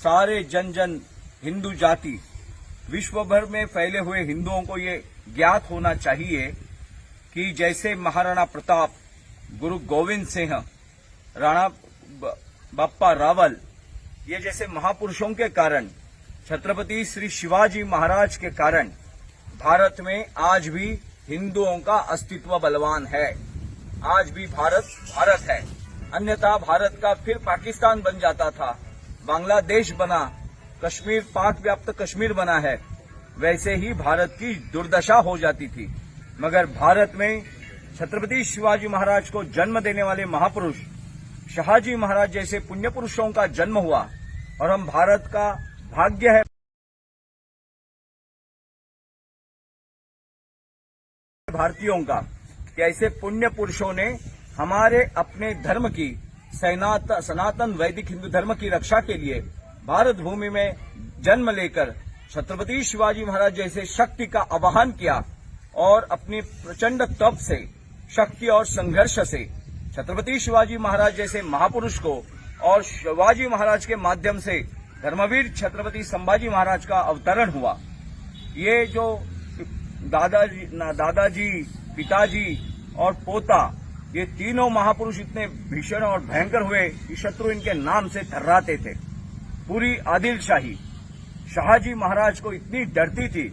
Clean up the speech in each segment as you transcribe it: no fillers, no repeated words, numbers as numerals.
सारे जन जन हिंदू जाति विश्व भर में फैले हुए हिंदुओं को ये ज्ञात होना चाहिए कि जैसे महाराणा प्रताप, गुरु गोविंद सिंह, राणा बाप्पा रावल, ये जैसे महापुरुषों के कारण, छत्रपति श्री शिवाजी महाराज के कारण भारत में आज भी हिंदुओं का अस्तित्व बलवान है। आज भी भारत भारत है, अन्यथा भारत का फिर पाकिस्तान बन जाता था, बांग्लादेश बना, कश्मीर पाक व्याप्त कश्मीर बना है, वैसे ही भारत की दुर्दशा हो जाती थी। मगर भारत में छत्रपति शिवाजी महाराज को जन्म देने वाले महापुरुष शहाजी महाराज जैसे पुण्य पुरुषों का जन्म हुआ और हम भारत का भाग्य है भारतीयों का कि ऐसे पुण्य पुरुषों ने हमारे अपने धर्म की सनातन वैदिक हिंदू धर्म की रक्षा के लिए भारत भूमि में जन्म लेकर छत्रपति शिवाजी महाराज जैसे शक्ति का आवाहन किया और अपनी प्रचंड तप से, शक्ति और संघर्ष से छत्रपति शिवाजी महाराज जैसे महापुरुष को और शिवाजी महाराज के माध्यम से धर्मवीर छत्रपति संभाजी महाराज का अवतरण हुआ। ये जो दादाजी, पिताजी और पोता, ये तीनों महापुरुष इतने भीषण और भयंकर हुए कि शत्रु इनके नाम से थर्राते थे। पूरी आदिलशाही शाहजी महाराज को इतनी डरती थी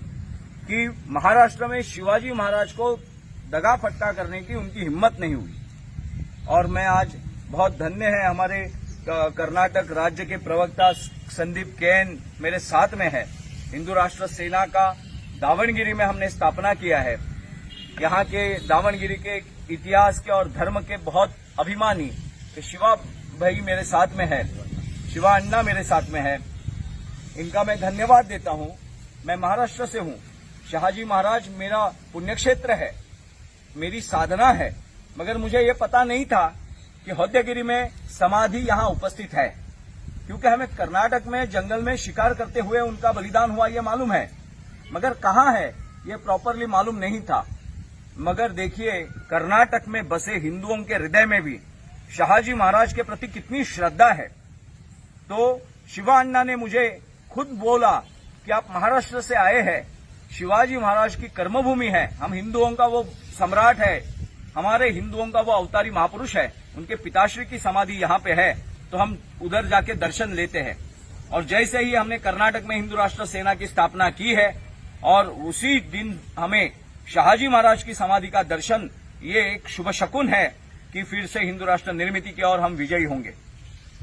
कि महाराष्ट्र में शिवाजी महाराज को दगा फटका करने की उनकी हिम्मत नहीं हुई। और मैं आज बहुत धन्य है, हमारे कर्नाटक राज्य के प्रवक्ता संदीप केन मेरे साथ में है। हिंदू राष्ट्र सेना का दावणगिरी में हमने स्थापना किया है। यहाँ के दावणगिरी के इतिहास के और धर्म के बहुत अभिमानी शिवा भाई मेरे साथ में है, शिवा अन्ना मेरे साथ में है। इनका मैं धन्यवाद देता हूँ। मैं महाराष्ट्र से हूँ। शहाजी महाराज मेरा पुण्यक्षेत्र है, मेरी साधना है, मगर मुझे ये पता नहीं था कि हौद्यगिरी में समाधि यहाँ उपस्थित है, क्योंकि हमें कर्नाटक में जंगल में शिकार करते हुए उनका बलिदान हुआ ये मालूम है, मगर कहाँ है ये प्रॉपरली मालूम नहीं था। मगर देखिए, कर्नाटक में बसे हिंदुओं के हृदय में भी शहाजी महाराज के प्रति कितनी श्रद्धा है। तो शिवा अन्ना ने मुझे खुद बोला कि आप महाराष्ट्र से आए हैं, शिवाजी महाराज की कर्मभूमि है, हम हिंदुओं का वो सम्राट है, हमारे हिंदुओं का वो अवतारी महापुरुष है, उनके पिताश्री की समाधि यहाँ पे है, तो हम उधर जाके दर्शन लेते हैं। और जैसे ही हमने कर्नाटक में हिंदू राष्ट्र सेना की स्थापना की है और उसी दिन हमें शहाजी महाराज की समाधि का दर्शन, ये एक शुभ शकुन है कि फिर से हिंदू राष्ट्र निर्मित की ओर हम विजयी होंगे।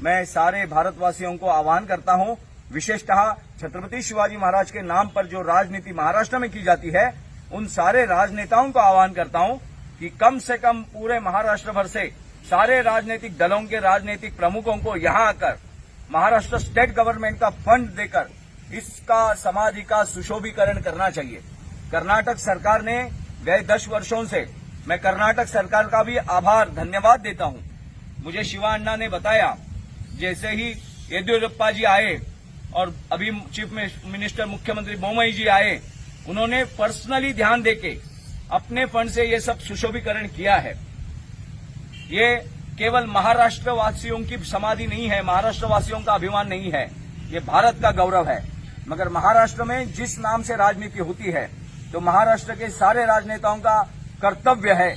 मैं सारे भारतवासियों को आह्वान करता हूं, विशेषतः छत्रपति शिवाजी महाराज के नाम पर जो राजनीति महाराष्ट्र में की जाती है, उन सारे राजनेताओं को आह्वान करता हूं कि कम से कम पूरे महाराष्ट्र भर से सारे राजनीतिक दलों के राजनीतिक प्रमुखों को यहां आकर महाराष्ट्र स्टेट गवर्नमेंट का फंड देकर इसका समाधि का सुशोभीकरण करना चाहिए। कर्नाटक सरकार ने गए 10 वर्षों से, मैं कर्नाटक सरकार का भी आभार धन्यवाद देता हूं। मुझे शिवा अन्ना ने बताया, जैसे ही येदियुरप्पा जी आए और अभी चीफ मिनिस्टर मुख्यमंत्री बोम्मई जी आए, उन्होंने पर्सनली ध्यान देके अपने फंड से ये सब सुशोभीकरण किया है। ये केवल महाराष्ट्र वासियों की समाधि नहीं है, महाराष्ट्र वासियों का अभिमान नहीं है, ये भारत का गौरव है। मगर महाराष्ट्र में जिस नाम से राजनीति होती है, तो महाराष्ट्र के सारे राजनेताओं का कर्तव्य है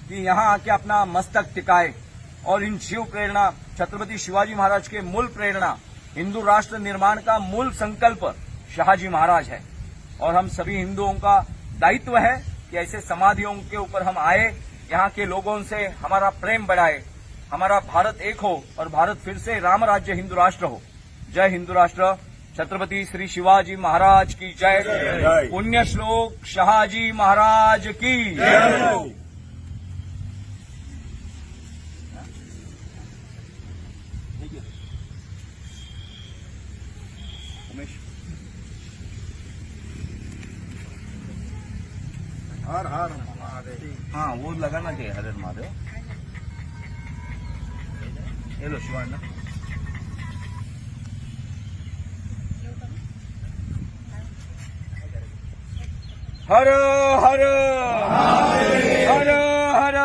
कि यहां आके अपना मस्तक टिकाए और इन शिव प्रेरणा, छत्रपति शिवाजी महाराज के मूल प्रेरणा, हिंदू राष्ट्र निर्माण का मूल संकल्प शहाजी महाराज है। और हम सभी हिंदुओं का दायित्व है कि ऐसे समाधियों के ऊपर हम आए, यहाँ के लोगों से हमारा प्रेम बढ़ाए, हमारा भारत एक हो और भारत फिर से राम राज्य हिंदू राष्ट्र हो। जय हिंदू राष्ट्र, छत्रपति श्री शिवाजी महाराज की जय। पुण्य श्लोक शहाजी महाराज की जय। हर हर महादेव। हाँ, वो लगाना चाहिए, हर हर महादेव। ये लो शिवा अन्ना। हर हर हर हर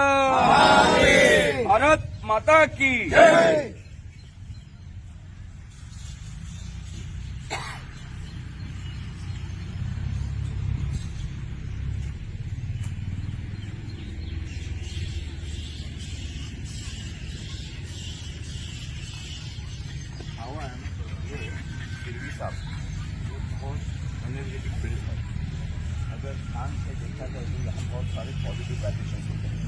भारत माता की जय। साहब, ये बहुत एनर्जेटिक फील्ड है। अगर ध्यान से देखा जाए तो यहाँ बहुत सारे पॉजिटिव वाइब्रेशन होते हैं,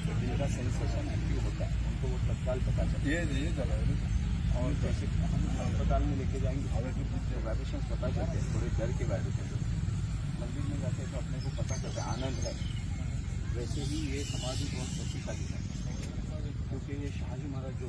तो जिनका सेंसेशन एक्टिव होता है उनको वो तत्काल पता चलता है। ये जगह है और जैसे हम अस्पताल में लेके जाएंगे तो वाइब्रेशन पता चलते हैं, थोड़े डर के वाइब्रेशन होते हैं। मंदिर में जाते हैं तो अपने को पता चलता है आनंद है। वैसे ही ये समाधि बहुत शक्तिशाली है, क्योंकि ये शाहजी महाराज जो